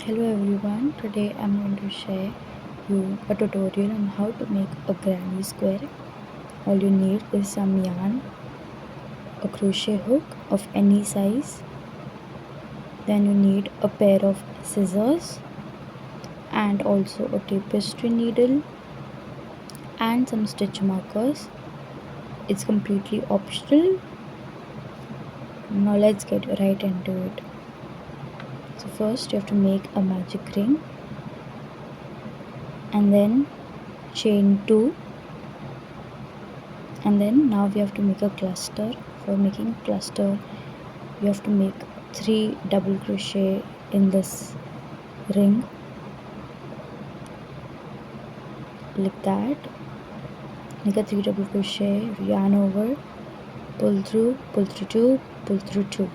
Hello everyone, today I'm going to share you a tutorial on how to make a granny square. All you need is some yarn, a crochet hook of any size, then you need a pair of scissors and also a tapestry needle and some stitch markers. It's completely optional. Now let's get right into it. So first you have to make a magic ring and then chain 2. And then now we have to make a cluster. For making a cluster you have to make 3 double crochet in this ring like that. Make a 3 double crochet, yarn over, pull through 2, pull through 2.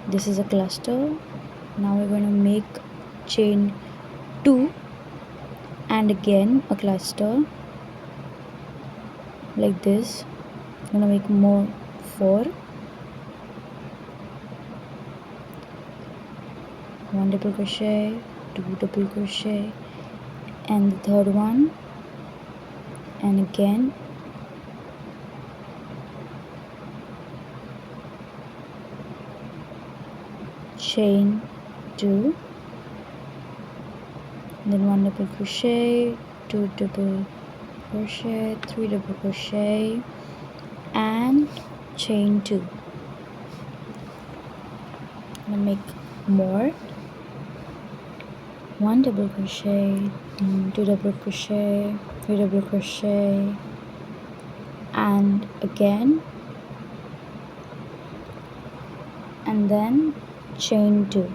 This is a cluster. Now we're going to make chain 2 and again a cluster like this. I'm going to make more 4, 1 double crochet, 2 double crochet and the third one, and again chain 2, then 1 double crochet, 2 double crochet, 3 double crochet and chain 2. I'm gonna make more, 1 double crochet, 2 double crochet, 3 double crochet and again, and then chain 2.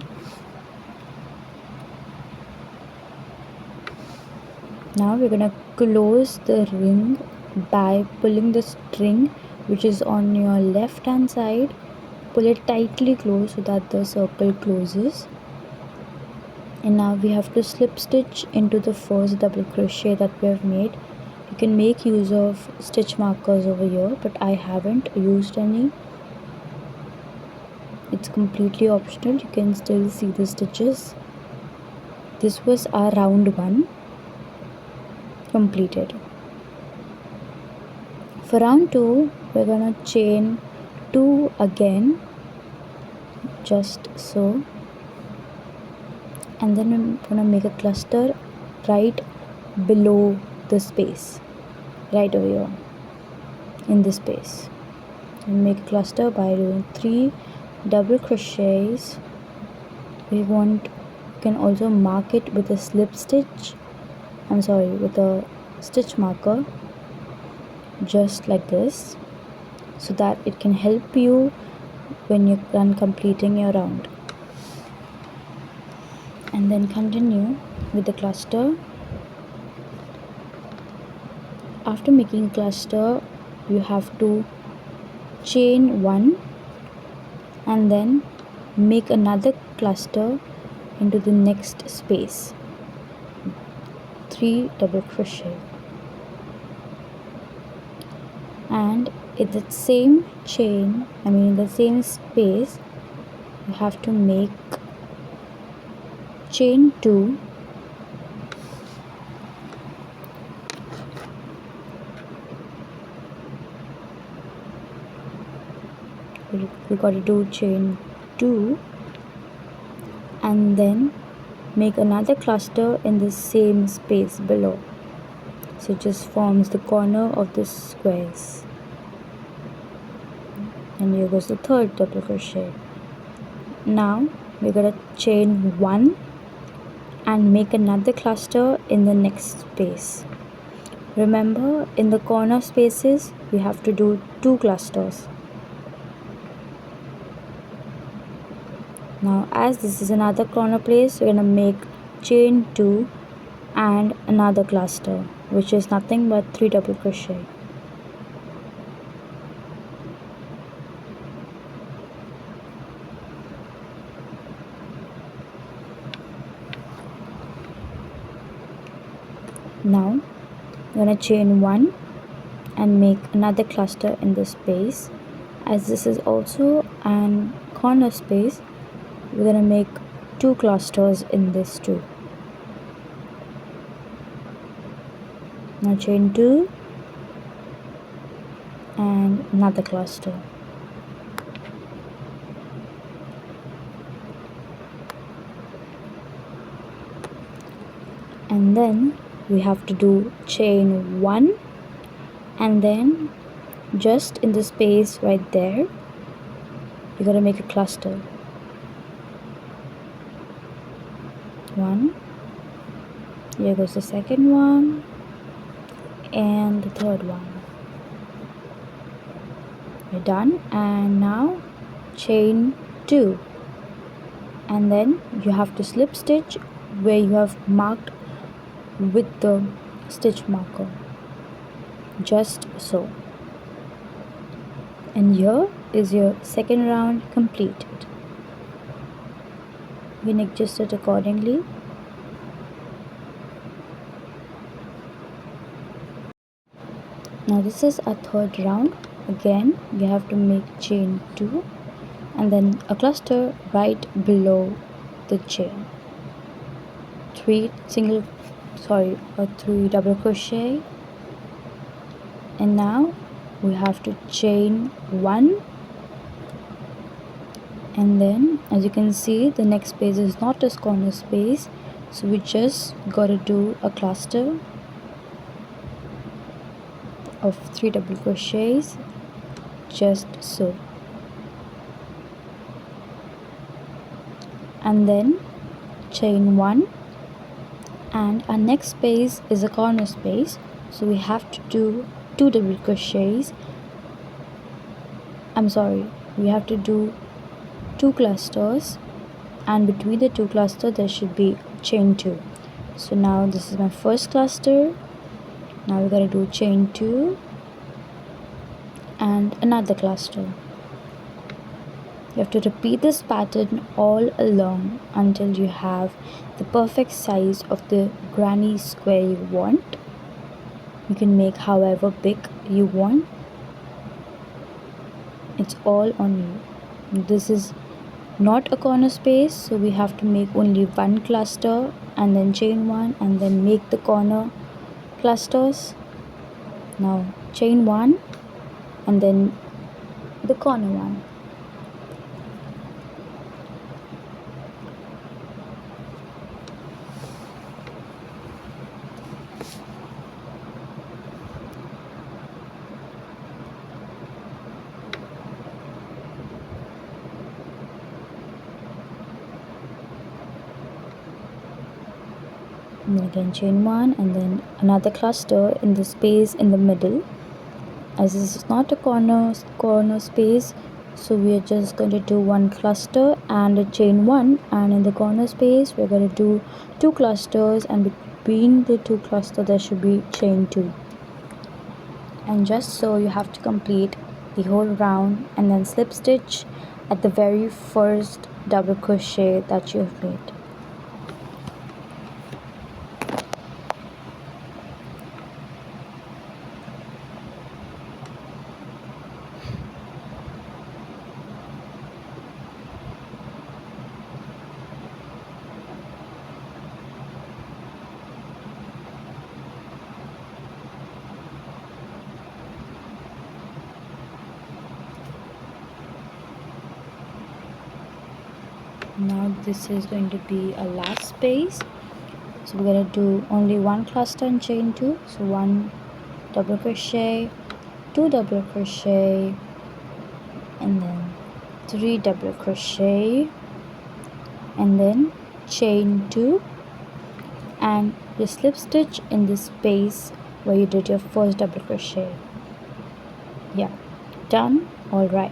Now we're gonna close the ring by pulling the string which is on your left hand side. Pull it tightly closed so that the circle closes. And now we have to slip stitch into the first double crochet that we have made. You can make use of stitch markers over here, but I haven't used any. It's completely optional. You can still see the stitches. This was our round 1 completed. For round 2 we're gonna chain 2 again, just so, and then we're gonna make a cluster right below the space, right over here in this space. And make a cluster by doing 3 double crochets. You can also mark it with a slip stitch, with a stitch marker, just like this, so that it can help you when you're done completing your round. And then continue with the cluster. After making a cluster you have to chain 1 and then make another cluster into the next space, 3 double crochet, and in the same chain, in the same space, you have to make chain 2, we got to do chain 2 and then make another cluster in the same space below, so it just forms the corner of the squares. And here goes the third double crochet. Now we're gonna chain 1 and make another cluster in the next space. Remember, in the corner spaces we have to do 2 clusters. Now as this is another corner place, we're gonna make chain 2 and another cluster, which is nothing but 3 double crochet. Now I'm gonna chain 1 and make another cluster in this space. As this is also an corner space, we're gonna make 2 clusters in this too. Now chain 2 and another cluster. And then we have to do chain 1, and then just in the space right there you're going to make a cluster. 1, here goes the second one, and the third one. You're done. And now chain 2, and then you have to slip stitch where you have marked with the stitch marker, just so. And here is your second round completed. You can adjust it accordingly. Now this is our third round. Again you have to make chain 2 and then a cluster right below the chain. 3 double crochet, and now we have to chain 1, and then as you can see the next space is not a corner space, so we just gotta do a cluster of 3 double crochets, just so. And then chain 1, and our next space is a corner space, so we have to do 2 double crochets. We have to do 2 clusters, and between the 2 clusters there should be chain 2. So now this is my first cluster. Now we're going to do chain 2 and another cluster. You have to repeat this pattern all along until you have the perfect size of the granny square you want. You can make however big you want. It's all on you. This is not a corner space, so we have to make only 1 cluster and then chain 1 and then make the corner clusters. Now chain 1 and then the corner one. And then again chain 1 and then another cluster in the space in the middle. As this is not a corner space, so we are just going to do 1 cluster and a chain 1, and in the corner space we're going to do 2 clusters, and between the 2 clusters there should be chain 2. And just so you have to complete the whole round and then slip stitch at the very first double crochet that you have made. Now this is going to be a last space, so we're going to do only 1 cluster and chain 2. So 1 double crochet, 2 double crochet, and then 3 double crochet, and then chain 2, and you slip stitch in the space where you did your first double crochet. Yeah, done. All right,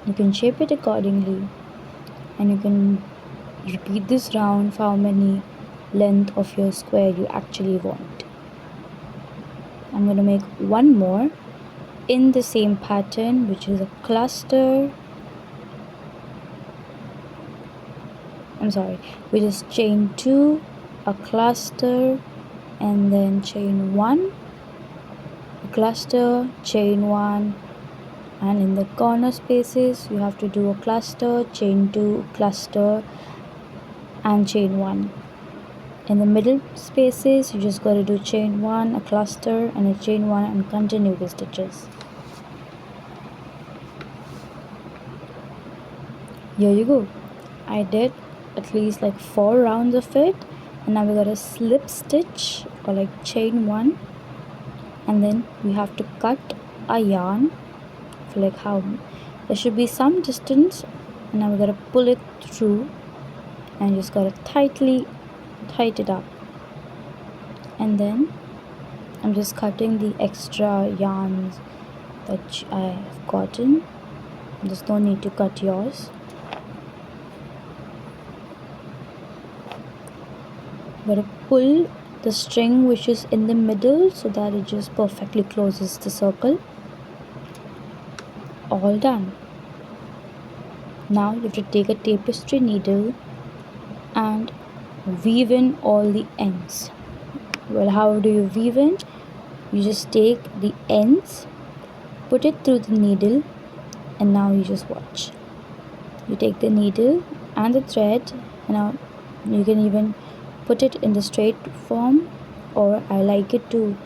you can shape it accordingly, and you can repeat this round for how many length of your square you actually want. I'm going to make 1 more in the same pattern, which is a cluster. We just chain 2, a cluster, and then chain 1, a cluster, chain 1, and in the corner spaces you have to do a cluster, chain 2, cluster, and chain 1. In the middle spaces, you just got to do chain 1, a cluster and a chain 1, and continue the stitches. Here you go. I did at least like 4 rounds of it, and now we got a slip stitch or like chain 1, and then we have to cut a yarn for like how there should be some distance, and now we got to pull it through and just got to tightly tighten it up. And then I'm just cutting the extra yarns that I have gotten. There's no need to cut yours. Gotta pull the string which is in the middle so that it just perfectly closes the circle. All done. Now you have to take a tapestry needle and weave in all the ends. Well, how do you weave in? You just take the ends, put it through the needle, and now you just watch. You take the needle and the thread, and now you can even put it in the straight form, or I like it to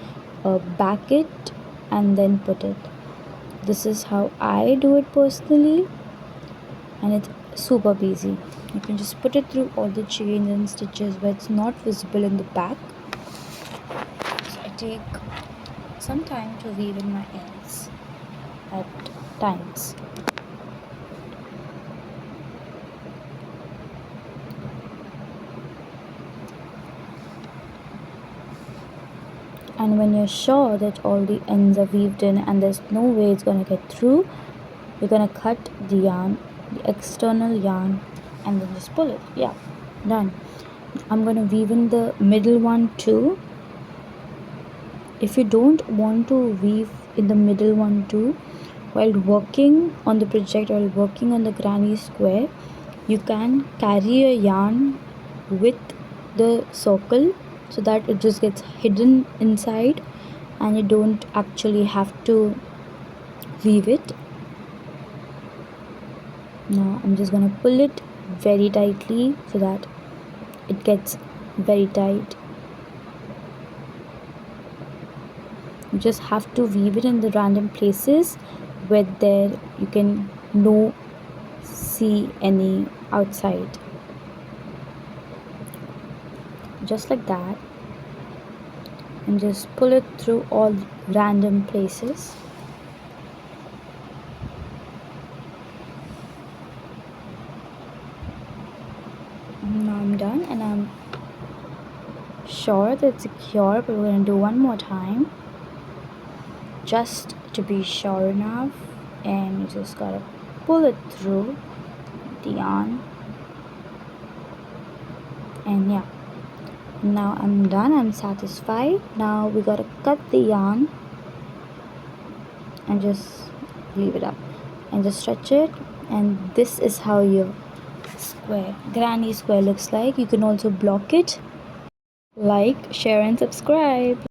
back it and then put it. This is how I do it personally, and it's super easy. You can just put it through all the chains and stitches where it's not visible in the back. So I take some time to weave in my ends at times. And when you're sure that all the ends are weaved in and there's no way it's going to get through, you're going to cut the yarn, the external yarn, and then just pull it. Yeah, done. I'm going to weave in the middle one too. If you don't want to weave in the middle one too, while working on the project or working on the granny square, you can carry a yarn with the circle so that it just gets hidden inside and you don't actually have to weave it. Now I'm just gonna pull it very tightly so that it gets very tight. You just have to weave it in the random places where there you can no see any outside. Just like that, and just pull it through all random places. Now I'm done, and I'm sure that it's secure, but we're going to do one more time just to be sure enough. And you just gotta pull it through the yarn, and yeah, now I'm done. I'm satisfied. Now we gotta cut the yarn and just leave it up and just stretch it, and this is how your granny square looks like. You can also block it. Like, share and subscribe.